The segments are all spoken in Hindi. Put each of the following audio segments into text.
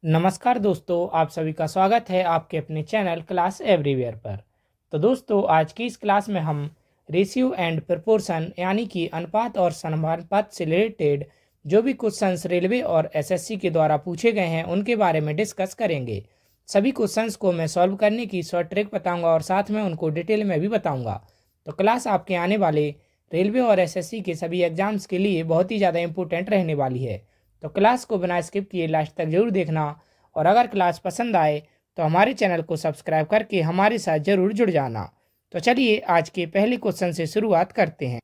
नमस्कार दोस्तों, आप सभी का स्वागत है आपके अपने चैनल क्लास एवरीवेयर पर। तो दोस्तों, आज की इस क्लास में हम रेशियो एंड प्रोपोर्शन यानी कि अनुपात और समानुपात से रिलेटेड जो भी क्वेश्चंस रेलवे और एसएससी के द्वारा पूछे गए हैं उनके बारे में डिस्कस करेंगे। सभी क्वेश्चंस को मैं सॉल्व करने की शॉर्ट ट्रिक बताऊँगा और साथ में उनको डिटेल में भी बताऊँगा। तो क्लास आपके आने वाले रेलवे और एसएससी के सभी एग्जाम्स के लिए बहुत ही ज़्यादा इंपॉर्टेंट रहने वाली है। तो क्लास को बिना स्किप किए लास्ट तक जरूर देखना और अगर क्लास पसंद आए तो हमारे चैनल को सब्सक्राइब करके हमारे साथ जरूर जुड़ जाना। तो चलिए आज के पहले क्वेश्चन से शुरुआत करते हैं।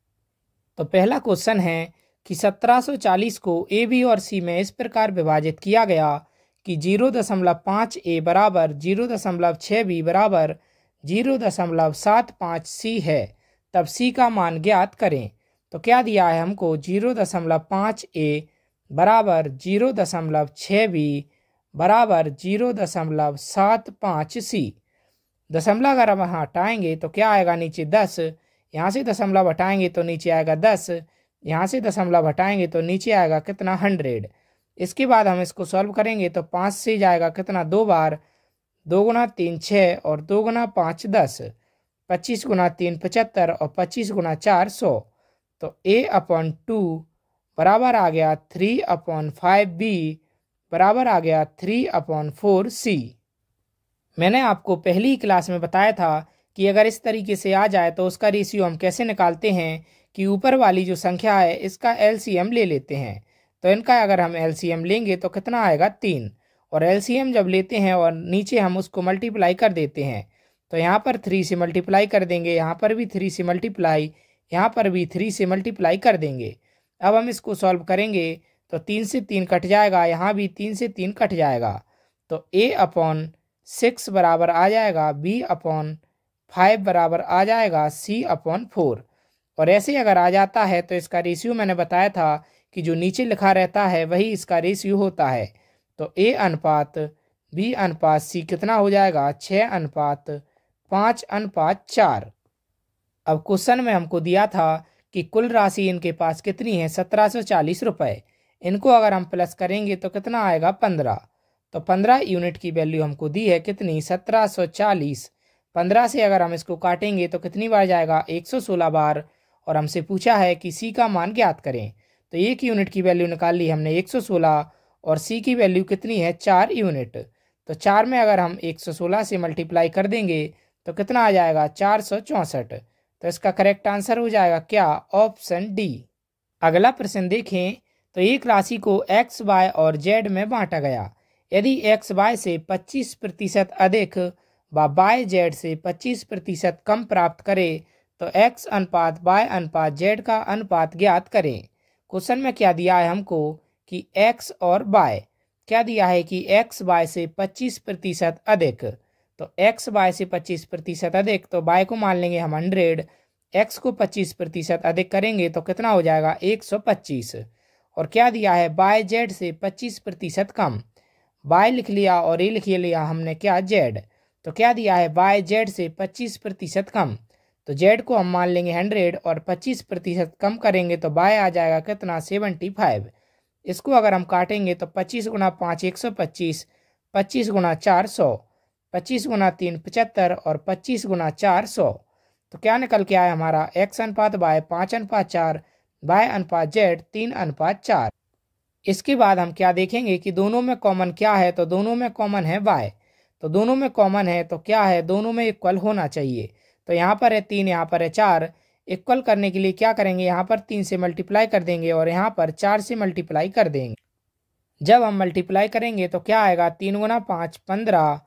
तो पहला क्वेश्चन है कि 1740 को ए बी और सी में इस प्रकार विभाजित किया गया कि 0.5 ए बराबर 0.6 बी बराबर 0.75 सी है, तब सी का मान ज्ञात करें। तो क्या दिया है हमको 0.5 ए बराबर 0.6 बी बराबर 0.75 सी। दशमलव अगर हम हटाएंगे तो क्या आएगा, नीचे 10, यहाँ से दशमलव हटाएंगे तो नीचे आएगा 10, यहाँ से दशमलव हटाएंगे तो नीचे आएगा कितना 100। इसके बाद हम इसको सॉल्व करेंगे तो 5 से जाएगा कितना 2 बार, 2 गुना 3 6 और 2 गुना 5 10, 25 गुना 3 75 और 25 गुना 4 100। तो A/2 बराबर आ गया 3/5 B बराबर आ गया 3/4 C। मैंने आपको पहली ही क्लास में बताया था कि अगर इस तरीके से आ जाए तो उसका रेशियो हम कैसे निकालते हैं कि ऊपर वाली जो संख्या है इसका एलसीएम ले लेते हैं। तो इनका अगर हम एलसीएम लेंगे तो कितना आएगा 3, और एलसीएम जब लेते हैं और नीचे हम उसको मल्टीप्लाई कर देते हैं तो यहाँ पर 3 से मल्टीप्लाई कर देंगे, यहाँ पर भी 3 से मल्टीप्लाई, यहाँ पर भी 3 से मल्टीप्लाई कर देंगे। अब हम इसको सॉल्व करेंगे तो 3 से 3 कट जाएगा, यहाँ भी 3 से 3 कट जाएगा। तो A/6 बराबर आ जाएगा B/5 बराबर आ जाएगा C/4। और ऐसे अगर आ जाता है तो इसका रेशियो मैंने बताया था कि जो नीचे लिखा रहता है वही इसका रेशियो होता है। तो A/B/C कितना हो जाएगा 6:5:4। अब क्वेश्चन में हमको दिया था कि कुल राशि इनके पास कितनी है 1740 रुपये। इनको अगर हम प्लस करेंगे तो कितना आएगा 15। तो 15 यूनिट की वैल्यू हमको दी है कितनी 1740। 15 से अगर हम इसको काटेंगे तो कितनी बार जाएगा 116 बार। और हमसे पूछा है कि सी का मान ज्ञात करें। तो 1 यूनिट की वैल्यू निकाल ली हमने 116 और सी की वैल्यू कितनी है 4 यूनिट। तो 4 में अगर हम 116 से मल्टीप्लाई कर देंगे तो कितना आ जाएगा 464। तो इसका करेक्ट आंसर हो जाएगा क्या, ऑप्शन डी। अगला प्रश्न देखें तो एक राशि को एक्स वाई और जेड में बांटा गया। यदि एक्स वाई से 25% अधिक व वाई जेड से 25% कम प्राप्त करे तो एक्स अनुपात वाई अनुपात जेड का अनुपात ज्ञात करें। क्वेश्चन में क्या दिया है हमको कि एक्स और वाई, क्या दिया है कि एक्स वाई से 25% अधिक। तो एक्स वाई से 25% अधिक, तो वाई को मान लेंगे हम 100, एक्स को 25% अधिक करेंगे तो कितना हो जाएगा 125। और क्या दिया है वाई जेड से 25% कम, वाई लिख लिया और ये लिख लिया हमने क्या जेड। तो क्या दिया है वाई जेड से 25% कम, तो जेड को हम मान लेंगे 100 और 25% कम करेंगे तो वाई आ जाएगा कितना 75। इसको अगर हम काटेंगे तो 25 गुना 5 125, 25 गुना 4 100, 25 गुना 3 75 और 25 गुना 4 100। तो क्या निकल के आया हमारा एक्स अनुपात वाई 5:4, वाई अनुपात जेड 3:4। इसके बाद हम क्या देखेंगे कि दोनों में कॉमन क्या है। तो दोनों में कॉमन है वाई। तो दोनों में कॉमन है तो क्या है, दोनों में इक्वल होना चाहिए। तो यहाँ पर है 3, यहाँ पर है 4। इक्वल करने के लिए क्या करेंगे, यहाँ पर 3 से मल्टीप्लाई कर देंगे और यहाँ पर 4 से मल्टीप्लाई कर देंगे। जब हम मल्टीप्लाई करेंगे तो क्या आएगा 3 गुना 5 15,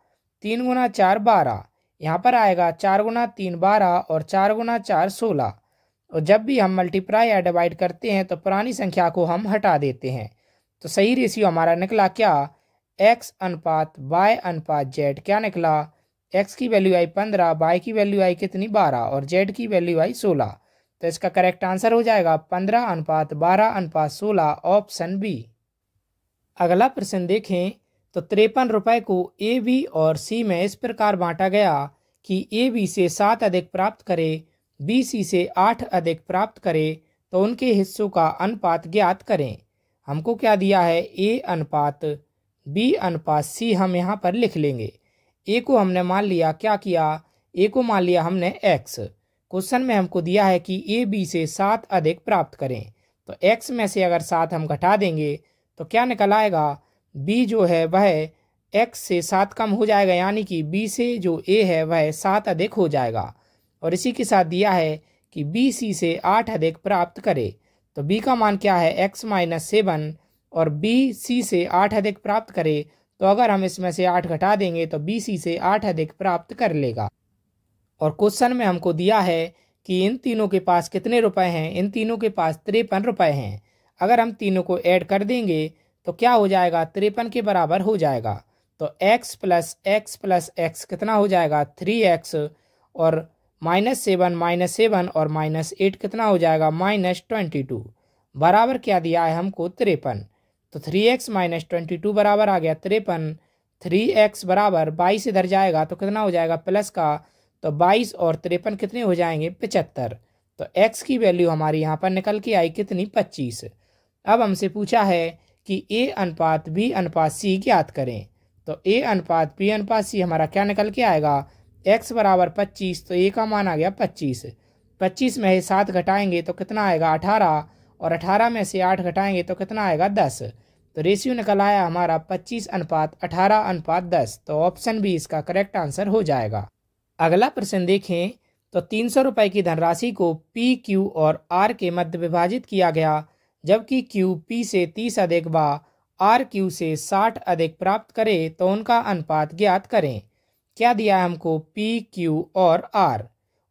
3 गुना 4 12, यहाँ पर आएगा 4 गुना 3 12 और 4 गुना 4 16। और जब भी हम मल्टीप्लाई या डिवाइड करते हैं तो पुरानी संख्या को हम हटा देते हैं। तो सही रेशियो हमारा निकला क्या, एक्स अनुपात वाई अनुपात जेड। क्या निकला, एक्स की वैल्यू आई 15, वाई की वैल्यू आई कितनी 12 और जेड की वैल्यू आई 16। तो इसका करेक्ट आंसर हो जाएगा 15:12:16, ऑप्शन बी। अगला प्रश्न देखें तो 53 रुपये को ए बी और सी में इस प्रकार बांटा गया कि ए बी से 7 अधिक प्राप्त करे, बी सी से 8 अधिक प्राप्त करे, तो उनके हिस्सों का अनुपात ज्ञात करें। हमको क्या दिया है, ए अनुपात B अनुपात C हम यहाँ पर लिख लेंगे। A को हमने मान लिया, क्या किया, A को मान लिया हमने x। क्वेश्चन में हमको दिया है कि A B से 7 अधिक प्राप्त करें, तो x में से अगर 7 हम घटा देंगे तो क्या निकल आएगा, B जो है वह x से 7 कम हो जाएगा, यानी कि B से जो A है वह 7 अधिक हो जाएगा। और इसी के साथ दिया है कि B C से 8 अधिक प्राप्त करे, तो B का मान क्या है x - 7 और B C से 8 अधिक प्राप्त करे, तो अगर हम इसमें से 8 घटा देंगे तो B C से 8 अधिक प्राप्त कर लेगा। और क्वेश्चन में हमको दिया है कि इन तीनों के पास कितने रुपए हैं, इन तीनों के पास 53 रुपए हैं। अगर हम तीनों को ऐड कर देंगे तो क्या हो जाएगा, 53 के बराबर हो जाएगा। तो x प्लस x कितना हो जाएगा, 3x, और -7 और -8 कितना हो जाएगा, -22, बराबर क्या दिया है हमको, 53। तो 3x - 22 बराबर आ गया 53। 3x बराबर 22 इधर जाएगा तो कितना हो जाएगा प्लस का, तो 22 और 53 कितने हो जाएंगे, 75। तो x की वैल्यू हमारी यहाँ पर निकल के आई कितनी, 25। अब हमसे पूछा है कि A अनुपात B अनुपात C ज्ञात करें। तो A अनुपात B अनुपात C हमारा क्या निकल के आएगा, x बराबर 25, तो A का मान आ गया 25। 25 में 7 घटाएंगे तो कितना आएगा, 18, और 18 में से 8 घटाएंगे तो कितना आएगा, 10। तो रेशियो निकल आया हमारा 25:18:10। तो ऑप्शन बी इसका करेक्ट आंसर हो जाएगा। अगला प्रश्न देखें तो 300 रुपये की धनराशि को P, Q और R के मध्य विभाजित किया गया, जबकि Q P से 30 अधिक व R Q से 60 अधिक प्राप्त करे तो उनका अनुपात ज्ञात करें। क्या दिया है हमको, P, Q और R,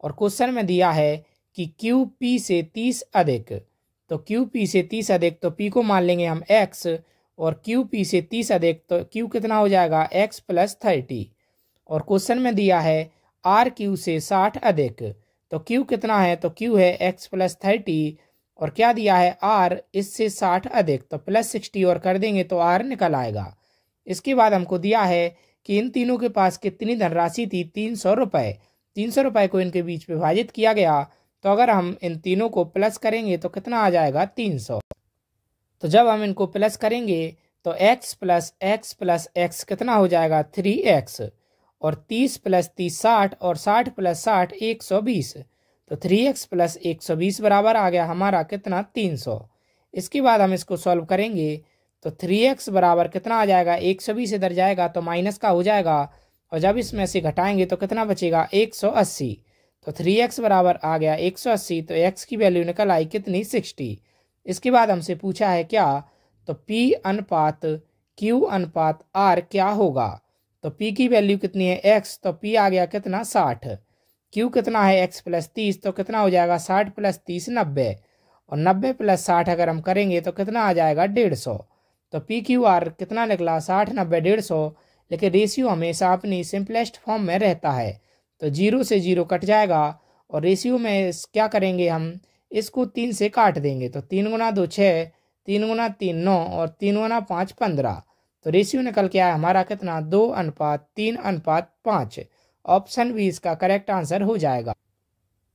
और क्वेश्चन में दिया है कि Q P से 30 अधिक। तो Q P से 30 अधिक, तो P को मान लेंगे हम x, और Q P से 30 अधिक तो Q कितना हो जाएगा, x + 30। और क्वेश्चन में दिया है R Q से 60 अधिक, तो Q कितना है, तो Q है x + 30, और क्या दिया है R इससे 60 अधिक, तो +60 और कर देंगे तो R निकल आएगा। इसके बाद हमको दिया है कि इन तीनों के पास कितनी धनराशि थी, 300 रुपये। 300 रुपये को इनके बीच विभाजित किया गया, तो अगर हम इन तीनों को प्लस करेंगे तो कितना आ जाएगा, 300। तो जब हम इनको प्लस करेंगे तो x + x + x कितना हो जाएगा, 3x, और 30 + 30 60, और 60 + 60 120। तो 3x + 120 बराबर आ गया हमारा कितना, 300। इसके बाद हम इसको सॉल्व करेंगे तो 3x बराबर कितना आ जाएगा, 120 इधर जाएगा तो माइनस का हो जाएगा, और जब इसमें से घटाएंगे तो कितना बचेगा, 180। तो 3x बराबर आ गया 180, तो x की वैल्यू निकल आई कितनी, 60। इसके बाद हमसे पूछा है क्या, तो P अनुपात Q अनुपात R क्या होगा। तो P की वैल्यू कितनी है, x, तो P आ गया कितना, 60। Q कितना है, x + 30, तो कितना हो जाएगा, 60 + 30 90, और 90 + 60 अगर हम करेंगे तो कितना आ जाएगा, 150। तो PQR कितना निकला, 60 90 150। लेकिन रेशियो हमेशा अपनी सिंपलेस्ट फॉर्म में रहता है, तो 0 से 0 कट जाएगा, और रेशियो में क्या करेंगे हम, इसको 3 से काट देंगे, तो 3 × 2 6, 3 × 3 9, और 3 × 5 15। तो रेशियो निकल के आया हमारा कितना, 2:3:5। ऑप्शन बी इसका करेक्ट आंसर हो जाएगा।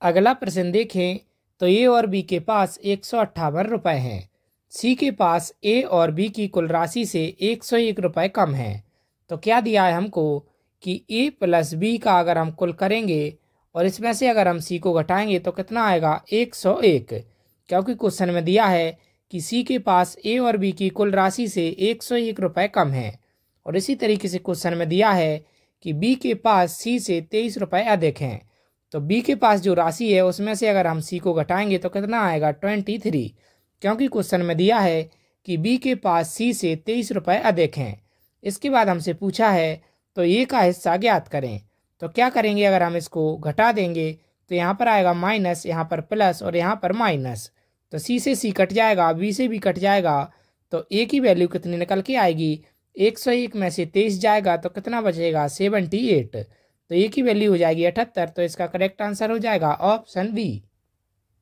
अगला प्रश्न देखें तो ए और बी के पास 158 रुपये हैं। सी के पास ए और बी की कुल राशि से 101 रुपये कम है। तो क्या दिया है हमको कि ए + बी का अगर हम कुल करेंगे और इसमें से अगर हम सी को घटाएंगे तो कितना आएगा, 101, क्योंकि क्वेश्चन में दिया है कि सी के पास ए और बी की कुल राशि से 101 रुपये कम है। और इसी तरीके से क्वेश्चन में दिया है कि बी के पास सी से 23 रुपये अधिक हैं। तो बी के पास जो राशि है उसमें से अगर हम सी को घटाएंगे तो कितना आएगा, 23, क्योंकि क्वेश्चन में दिया है कि बी के पास सी से 23 रुपये अधिक हैं। इसके बाद हमसे पूछा है तो ए का हिस्सा ज्ञात करें। तो क्या करेंगे, अगर हम इसको घटा देंगे तो यहाँ पर आएगा माइनस, यहाँ पर प्लस और यहाँ पर माइनस। तो सी से सी कट जाएगा, बी से भी कट जाएगा, तो ए की वैल्यू कितनी निकल के आएगी, 101 में से 23 जाएगा तो कितना बचेगा, 78। तो ए की वैल्यू हो जाएगी 78। तो इसका करेक्ट आंसर हो जाएगा ऑप्शन बी।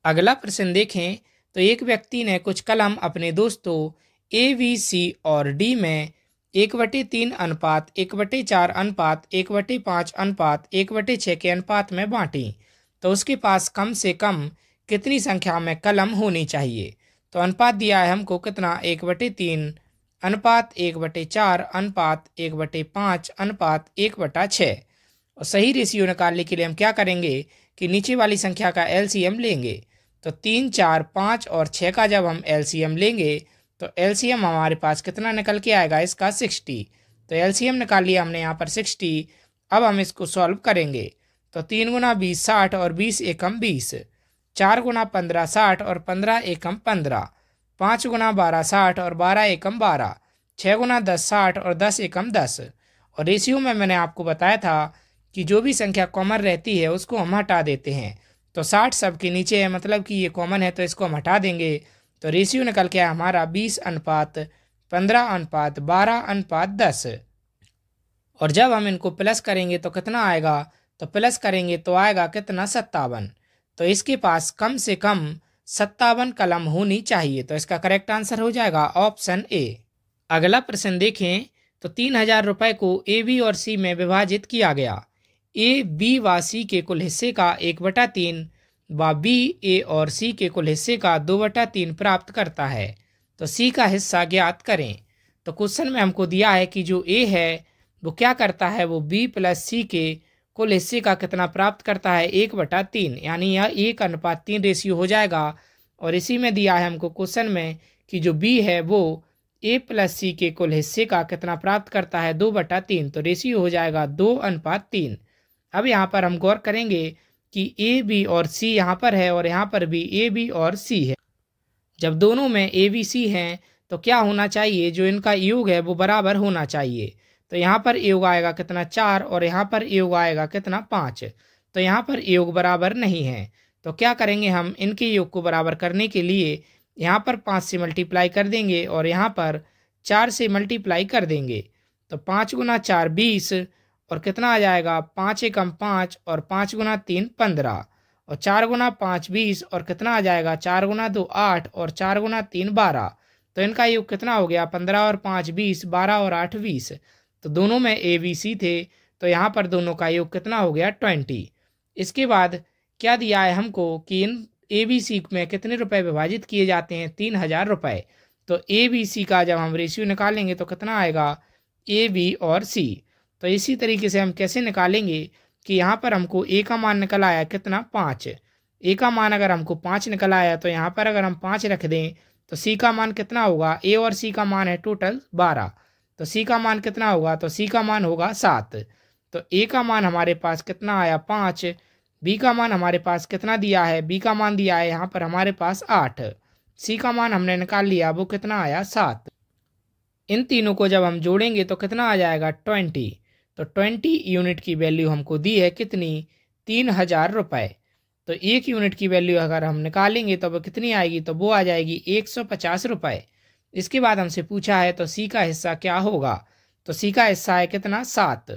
अगला प्रश्न देखें तो एक व्यक्ति ने कुछ कलम अपने दोस्तों ए, बी, सी और डी में 1/3 अनुपात 1/4 अनुपात 1/5 अनुपात 1/6 के अनुपात में बांटी, तो उसके पास कम से कम कितनी संख्या में कलम होनी चाहिए। तो अनुपात दिया है हमको कितना, 1/3, अनुपात 1/4 अनुपात 1/5 अनुपात 1/6। और सही रेशियो निकालने के लिए हम क्या करेंगे कि नीचे वाली संख्या का एलसीएम लेंगे। तो 3, 4, 5 और 6 का जब हम एलसीएम लेंगे तो एलसीएम हमारे पास कितना निकल के आएगा, इसका 60। तो एलसीएम निकाल लिया हमने यहाँ पर 60। अब हम इसको सॉल्व करेंगे। तो 3 गुना 20 60 और 20 एकम 20, 4 गुना 15 60 और 15 एकम 15, 5 गुना 12 60 और 12 एकम 12, 6 गुना 10 60 और 10 एकम 10। और रेशियो में मैंने आपको बताया था कि जो भी संख्या कॉमन रहती है उसको हम हटा देते हैं। तो 60 सबके नीचे है, मतलब कि ये कॉमन है, तो इसको हम हटा देंगे। तो रेशियो निकल के आया हमारा 20:15:12:10। और जब हम इनको प्लस करेंगे तो कितना आएगा, तो प्लस करेंगे तो आएगा कितना, 57। तो इसके पास कम से कम 57 कलम होनी चाहिए। तो इसका करेक्ट आंसर हो जाएगा ऑप्शन ए। अगला प्रश्न देखें। तो 3000 रुपए को ए, बी और सी में विभाजित किया गया। ए, बी व सी के कुल हिस्से का 1/3 व बी, ए और सी के कुल हिस्से का 2/3 प्राप्त करता है। तो सी का हिस्सा ज्ञात करें। तो क्वेश्चन में हमको दिया है कि जो ए है वो क्या करता है, वो बी प्लस सी के कुल हिस्से का कितना प्राप्त करता है, 1/3, यानी यह 1:3 रेशियो हो जाएगा। और इसी में दिया है हमको क्वेश्चन में कि जो बी है वो ए प्लस सी के कुल हिस्से का कितना प्राप्त करता है, 2/3। तो रेशियो हो जाएगा 2:3। अब यहाँ पर हम गौर करेंगे कि ए, बी और सी यहाँ पर है और यहाँ पर भी ए, बी और सी है। जब दोनों में ए, बी, सी हैं तो क्या होना चाहिए, जो इनका योग है वो बराबर होना चाहिए। तो यहाँ पर योग आएगा कितना, 4, और यहाँ पर योग आएगा कितना, 5। तो यहाँ पर योग बराबर नहीं है। तो क्या करेंगे, हम इनके योग को बराबर करने के लिए यहाँ पर 5 से मल्टीप्लाई कर देंगे और यहाँ पर 4 से मल्टीप्लाई कर देंगे। तो 5 गुना 4 20 और कितना आ जाएगा, 5 एकम 5 और 5 गुना 3 15 और 4 गुना 5 20 और कितना आ जाएगा, 4 गुना 2 8 और 4 गुना 3 12। तो इनका योग कितना हो गया, 15 और 5 20, 12 और 8 20। तो दोनों में ए, बी, सी थे, तो यहाँ पर दोनों का योग कितना हो गया, 20। इसके बाद क्या दिया है हमको कि इन ए, बी, सी में कितने रुपए विभाजित किए जाते हैं, 3000 रुपए। तो ए, बी, सी का जब हम रेशियो निकालेंगे तो कितना आएगा, ए, बी और सी। तो इसी तरीके से हम कैसे निकालेंगे कि यहाँ पर हमको ए का मान निकल आया कितना, 5। ए का मान अगर हमको 5 निकल आया तो यहाँ पर अगर हम 5 रख दें तो सी का मान कितना होगा, ए और सी का मान है टोटल 12। तो सी का मान कितना होगा, तो सी का मान होगा 7। तो ए का मान हमारे पास कितना आया, 5। बी का मान हमारे पास कितना दिया है, बी का मान दिया है यहाँ पर हमारे पास 8। सी का मान हमने निकाल लिया, वो कितना आया, 7। इन तीनों को जब हम जोड़ेंगे तो कितना आ जाएगा, 20। तो 20 यूनिट की वैल्यू हमको दी है कितनी, 3000 रुपए। तो 1 यूनिट की वैल्यू अगर हम निकालेंगे तो वो कितनी आएगी, तो वो आ जाएगी 150 रुपए। इसके बाद हमसे पूछा है तो सी का हिस्सा क्या होगा। तो सी का हिस्सा है कितना, 7।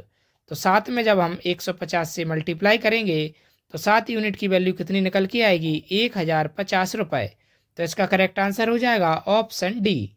तो 7 में जब हम 150 से मल्टीप्लाई करेंगे तो 7 यूनिट की वैल्यू कितनी निकल के आएगी, 1050 रुपए। तो इसका करेक्ट आंसर हो जाएगा ऑप्शन डी।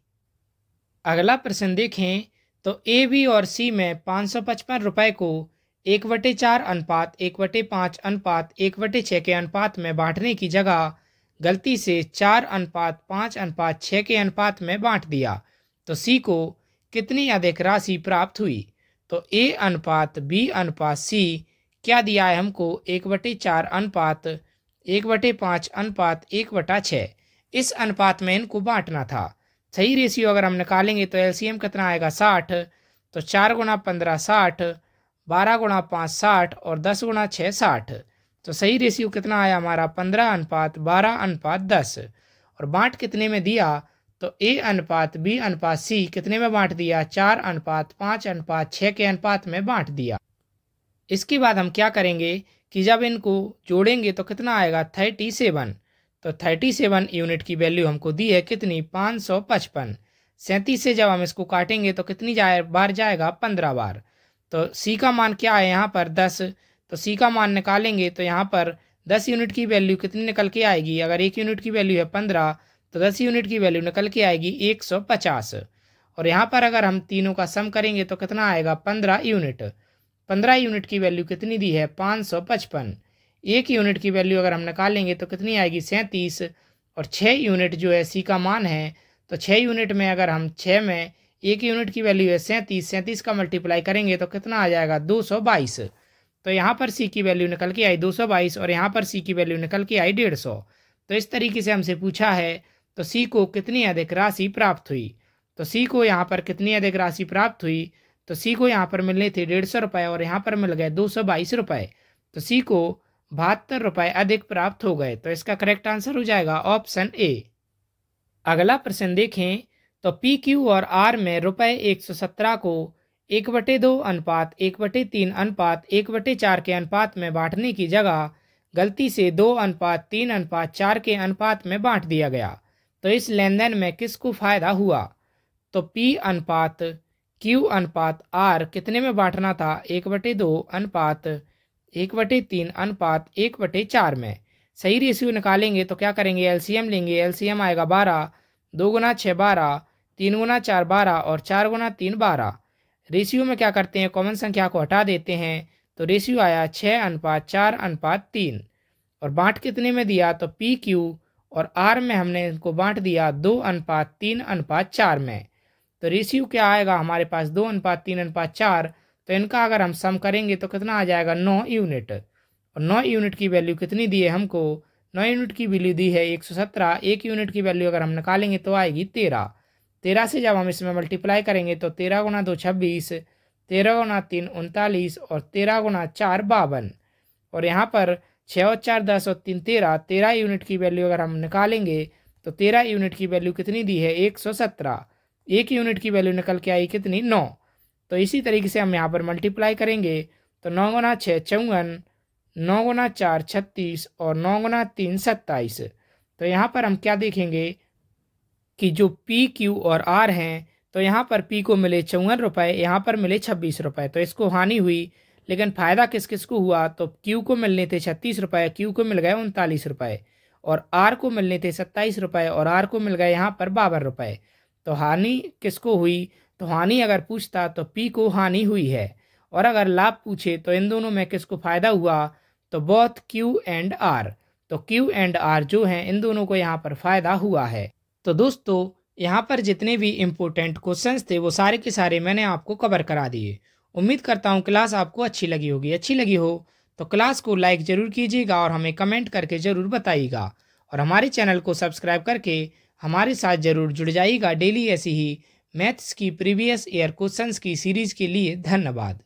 अगला प्रश्न देखें। तो ए, बी और सी में 555 रुपए को 1/4 अनुपात 1/5 अनुपात 1/6 के अनुपात में बांटने की जगह गलती से 4:5:6 के अनुपात में बांट दिया। तो सी को कितनी अधिक राशि प्राप्त हुई। तो ए अनुपात बी अनुपात सी क्या दिया है हमको, 1/4 अनुपात 1/5 अनुपात 1/6। इस अनुपात में इनको बांटना था। सही रेशियो अगर हम निकालेंगे तो एलसीएम कितना आएगा, 60। तो 4 गुना 15 60, 12 गुना 5 60 और 10 गुना 6 60। तो सही रेशियो कितना आया हमारा, 15:12:10। और बांट कितने में दिया, तो ए अनुपात बी अनुपात सी कितने में बांट दिया, 4:5:6 के अनुपात में बांट दिया। इसके बाद हम क्या करेंगे कि जब इनको जोड़ेंगे तो कितना आएगा, 37। तो 37 यूनिट की वैल्यू हमको दी है कितनी, 555। 37 से जब हम इसको काटेंगे तो कितनी बार जाएगा, 15 बार। तो सी का मान क्या है यहाँ पर, 10। तो सी का मान निकालेंगे तो यहाँ पर 10 यूनिट की वैल्यू कितनी निकल के आएगी, अगर 1 यूनिट की वैल्यू है 15 तो 10 यूनिट की वैल्यू निकल के आएगी 150। और यहाँ पर अगर हम तीनों का सम करेंगे तो कितना आएगा, 15 यूनिट। 15 यूनिट की वैल्यू कितनी दी है, 555। 1 यूनिट की वैल्यू अगर हम निकालेंगे तो कितनी आएगी, 37। और 6 यूनिट जो है सी का मान है, तो 6 यूनिट में अगर हम 6 में ए की यूनिट की वैल्यू है 37, 37 का मल्टीप्लाई करेंगे तो कितना आ जाएगा 222। तो यहाँ पर सी की वैल्यू निकल के आई 222 और यहाँ पर सी की वैल्यू निकल के आई 150। तो इस तरीके से हमसे पूछा है तो सी को कितनी अधिक राशि प्राप्त हुई। तो सी को यहाँ पर कितनी अधिक राशि प्राप्त हुई, तो सी को यहाँ पर मिलने थे 150 रुपये और यहाँ पर मिल गए 222 रुपये। तो सी को 72 रुपये अधिक प्राप्त हो गए। तो इसका करेक्ट आंसर हो जाएगा ऑप्शन ए। अगला प्रश्न देखें तो पी क्यू और आर में रुपये 117 को 1/2 अनुपात 1/3 अनुपात 1/4 के अनुपात में बांटने की जगह गलती से 2:3:4 के अनुपात में बांट दिया गया। तो इस लेन देन में किसको फायदा हुआ। तो पी अनुपात क्यू अनुपात आर कितने में बांटना था 1/2 अनुपात 1/3 अनुपात 1/4 में। सही रेशियो निकालेंगे तो क्या करेंगे, एलसीएम लेंगे। एलसीएम आएगा 12, 2 गुना 6 12, 3 गुना 4 12 और 4 गुना 3 12। रेशियो में क्या करते हैं, कॉमन संख्या को हटा देते हैं। तो रेशियो आया 6:4:3। और बांट कितने में दिया, तो पी क्यू और आर में हमने इनको बांट दिया 2:3:4 में। तो रेशियो क्या आएगा हमारे पास 2:3:4। तो इनका अगर हम सम करेंगे तो कितना आ जाएगा 9 यूनिट। और 9 यूनिट की वैल्यू कितनी दी है हमको, 9 यूनिट की वैल्यू दी है 117। 1 यूनिट की वैल्यू अगर हम निकालेंगे तो आएगी 13। 13 से जब हम इसमें मल्टीप्लाई करेंगे तो 13 गुना 2 26, 13 गुना 3 39 और 13 गुना 4 52। और यहाँ पर 6 और 4 10 और 3 13। 13 यूनिट की वैल्यू अगर हम निकालेंगे तो 13 यूनिट की वैल्यू कितनी दी है 117। 1 यूनिट की वैल्यू निकल के आई कितनी 9। तो इसी तरीके से हम यहाँ पर मल्टीप्लाई करेंगे तो 9 गुना 6 54, 9 गुना 4 36 और 9 गुना 3 27। तो यहाँ पर हम क्या देखेंगे कि जो पी क्यू और आर हैं तो यहाँ पर पी को मिले 54 रुपये, यहाँ पर मिले 26 रुपये। तो इसको हानि हुई, लेकिन फ़ायदा किस किस को हुआ, तो क्यू को मिलने थे 36 रुपये, क्यू को मिल गए 39 रुपये। और आर को मिलने थे 27 रुपये और आर को मिल गए यहाँ पर 52 रुपये। तो हानि किसको हुई, तो हानि अगर पूछता तो पी को हानि हुई है। और अगर लाभ पूछे तो इन दोनों में किसको फ़ायदा हुआ, तो बोथ क्यू एंड आर। तो क्यू एंड आर जो हैं इन दोनों को यहाँ पर फ़ायदा हुआ है। तो दोस्तों यहाँ पर जितने भी इम्पोर्टेंट क्वेश्चंस थे वो सारे के सारे मैंने आपको कवर करा दिए। उम्मीद करता हूँ क्लास आपको अच्छी लगी होगी। अच्छी लगी हो तो क्लास को लाइक ज़रूर कीजिएगा और हमें कमेंट करके ज़रूर बताइएगा। और हमारे चैनल को सब्सक्राइब करके हमारे साथ ज़रूर जुड़ जाइएगा डेली ऐसी ही मैथ्स की प्रीवियस ईयर क्वेश्चंस की सीरीज़ के लिए। धन्यवाद।